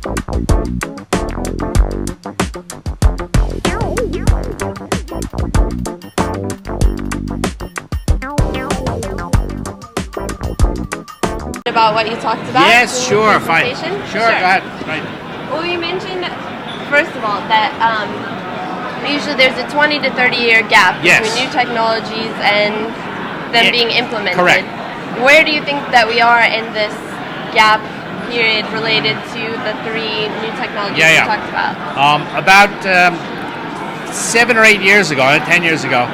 About what you talked about? Yes, sure, fine. Sure, go ahead. Right. Well, you mentioned, first of all, that usually there's a 20 to 30 year gap between new technologies and them being implemented. Correct. Where do you think that we are in this gap period related to the three new technologies you talked about? About 7 or 8 years ago, 10 years ago,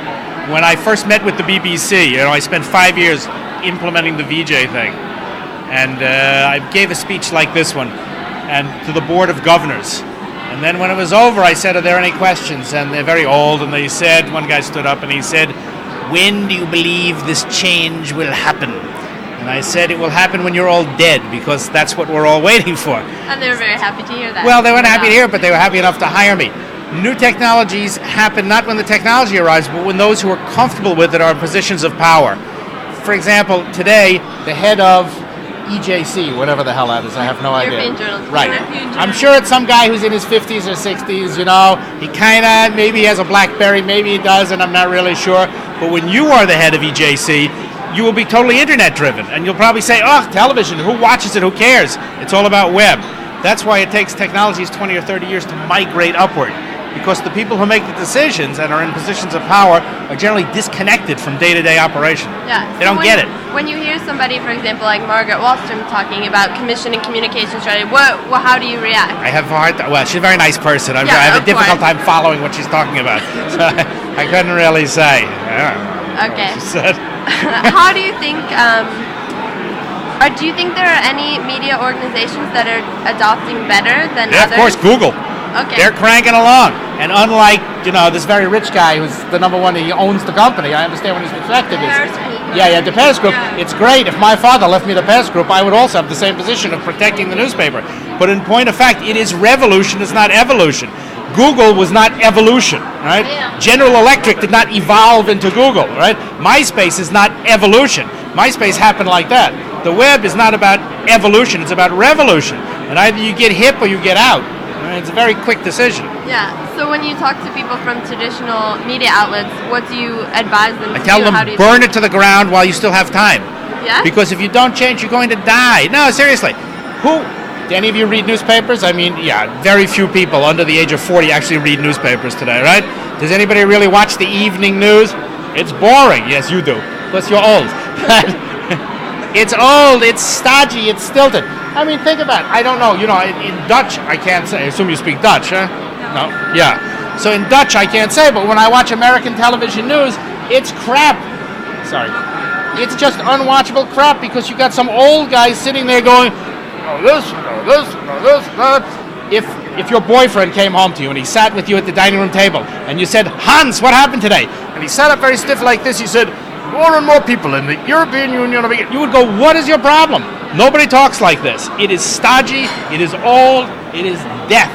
when I first met with the BBC, I spent 5 years implementing the VJ thing. And I gave a speech like this one, and to the Board of Governors. And then when it was over, I said, are there any questions? And they're very old, and they said, one guy stood up and he said, when do you believe this change will happen? And I said, it will happen when you're all dead, because that's what we're all waiting for. And they were very happy to hear that. Well, they weren't happy to hear it, but they were happy enough to hire me. New technologies happen not when the technology arrives, but when those who are comfortable with it are in positions of power. For example, today, the head of EJC, whatever the hell that is, I have no idea. European Journalism. Right. I'm sure it's some guy who's in his 50s or 60s, He kind of, maybe he has a BlackBerry, maybe he does, and I'm not really sure. But when you are the head of EJC, you will be totally internet driven, and you'll probably say, oh, television, who watches it, who cares? It's all about web. That's why it takes technologies 20 or 30 years to migrate upward, because the people who make the decisions and are in positions of power are generally disconnected from day-to-day operation. Yeah. They don't get it. When you hear somebody, for example, like Margaret Wallström talking about commission and communication strategy, how do you react? I have a hard time. Well, she's a very nice person. I have a difficult time following what she's talking about. So I couldn't really say. Okay. She said. How do you think, do you think there are any media organizations that are adopting better than others? Yeah, of course, Google. Okay. They're cranking along. And unlike, this very rich guy who's the number one, he owns the company, I understand what his perspective is. The Pers Group. Yeah. It's great. If my father left me the Pers Group, I would also have the same position of protecting the newspaper. But in point of fact, it is revolution, it's not evolution. Google was not evolution, right? Yeah. General Electric did not evolve into Google, right? MySpace is not evolution. MySpace happened like that. The web is not about evolution, it's about revolution. And either you get hip or you get out. It's a very quick decision. Yeah. So when you talk to people from traditional media outlets, what do you advise them to do? I tell them, burn it to the ground while you still have time. Yeah? Because if you don't change, you're going to die. No, seriously. Do any of you read newspapers? I mean, very few people under the age of 40 actually read newspapers today, right? Does anybody really watch the evening news? It's boring. Yes, you do. Because you're old. It's old, it's stodgy, it's stilted. I mean, think about it. I don't know. In Dutch, I can't say. I assume you speak Dutch, huh? No? Yeah. So in Dutch, I can't say, but when I watch American television news, it's crap. Sorry. It's just unwatchable crap because you got some old guy sitting there going, this. If your boyfriend came home to you and he sat with you at the dining room table and you said, Hans, what happened today? And he sat up very stiff like this, he said, more and more people in the European Union, you would go, what is your problem? Nobody talks like this. It is stodgy, it is old, it is death.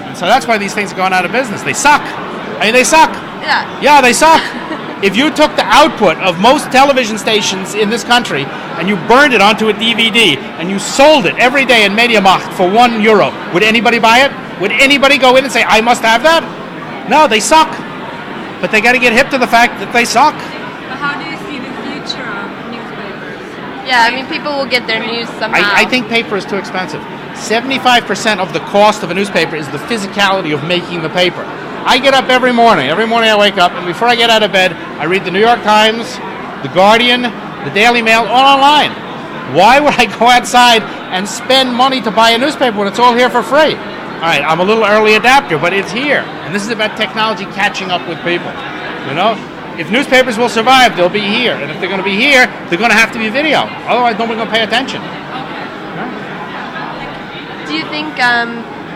And so that's why these things are going out of business. They suck. I mean, they suck. Yeah. Yeah, they suck. If you took the output of most television stations in this country and you burned it onto a DVD and you sold it every day in MediaMarkt for €1, would anybody buy it? Would anybody go in and say, I must have that? No, they suck. But they got to get hip to the fact that they suck. How do you see the future of newspapers? Yeah, I mean, people will get their news somehow. I think paper is too expensive. 75% of the cost of a newspaper is the physicality of making the paper. I get up every morning. Every morning I wake up, and before I get out of bed, I read the New York Times, the Guardian, the Daily Mail, all online. Why would I go outside and spend money to buy a newspaper when it's all here for free? All right, I'm a little early adapter, but it's here. And this is about technology catching up with people, If newspapers will survive, they'll be here. And if they're going to be here, they're going to have to be video. Otherwise, nobody's going to pay attention. Do you think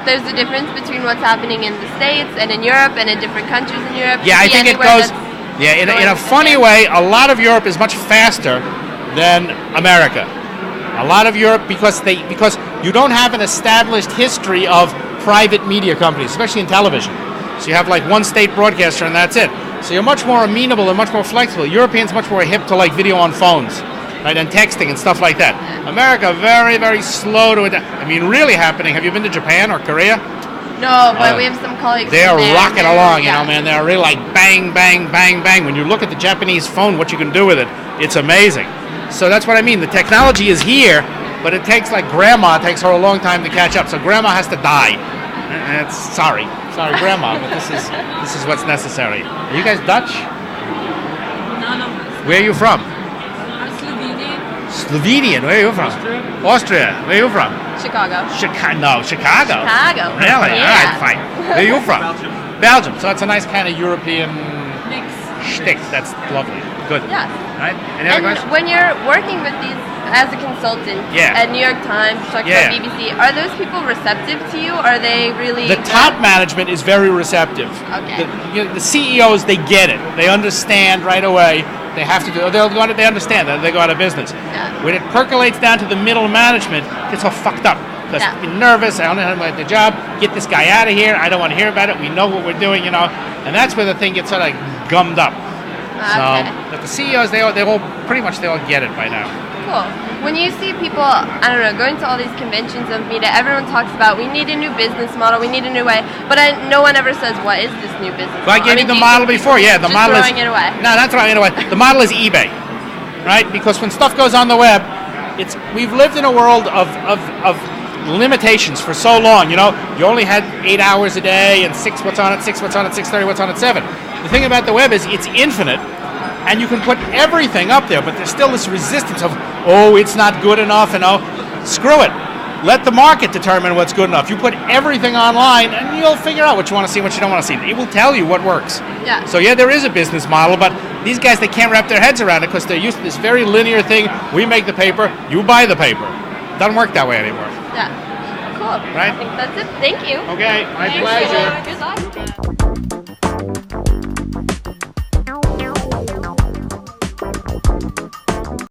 there's a difference between what's happening in the States and in Europe and in different countries in Europe? Yeah, I think it goes... Yeah, in a funny way, a lot of Europe is much faster than America. A lot of Europe, because you don't have an established history of private media companies, especially in television. So you have like one state broadcaster and that's it. So you're much more amenable and much more flexible. Europeans much more hip to like video on phones. right, and texting and stuff like that. America, very, very slow to adapt. I mean, really happening. Have you been to Japan or Korea? No, but we have some colleagues. They are from there, rocking and along, you know, man. They're really like bang, bang, bang, bang. When you look at the Japanese phone, what you can do with it, it's amazing. So that's what I mean. The technology is here, but it takes like grandma. It takes her a long time to catch up. So grandma has to die. Sorry, grandma, but this is what's necessary. Are you guys Dutch? None of us. Where are you from? I'm Slovenian. Slovenian. Where are you from? Austria. Where are you from? Chicago. Chicago. Chicago. Really? Yeah. All right, fine. Where are you from? Belgium. So it's a nice kind of European Mix. shtick. That's lovely. Good. Yes. Right? Any other And questions? when you're working with these as a consultant at New York Times, talking about BBC, are those people receptive to you? Are they really? The top management is very receptive. Okay. The CEOs, they get it. They understand right away. They have to do. They understand that they go out of business. Yeah. When it percolates down to the middle management, it's all fucked up. Because you're nervous. I don't know how to do the job. Get this guy out of here. I don't want to hear about it. We know what we're doing, you know. And that's where the thing gets sort of gummed up. So, but the CEOs, they all pretty much get it by now. Cool. When you see people, I don't know, going to all these conventions of media, everyone talks about we need a new business model, we need a new way, but no one ever says what is this new business model. Well, I gave you the model before. Yeah, the model is throwing it away. No, not throwing it away. The model is eBay, right? Because when stuff goes on the web, we've lived in a world of limitations for so long. You know, you only had 8 hours a day and 6 what's on at 6, what's on at 6:30, what's on at 7. The thing about the web is it's infinite, and you can put everything up there, but there's still this resistance of, oh, it's not good enough, and oh, screw it. Let the market determine what's good enough. You put everything online, and you'll figure out what you want to see and what you don't want to see. It will tell you what works. Yeah. So yeah, there is a business model, but these guys, they can't wrap their heads around it because they're used to this very linear thing. We make the paper, you buy the paper. It doesn't work that way anymore. Yeah. Cool. Right? I think that's it. Thank you. Okay, my Thank pleasure. you. Good luck.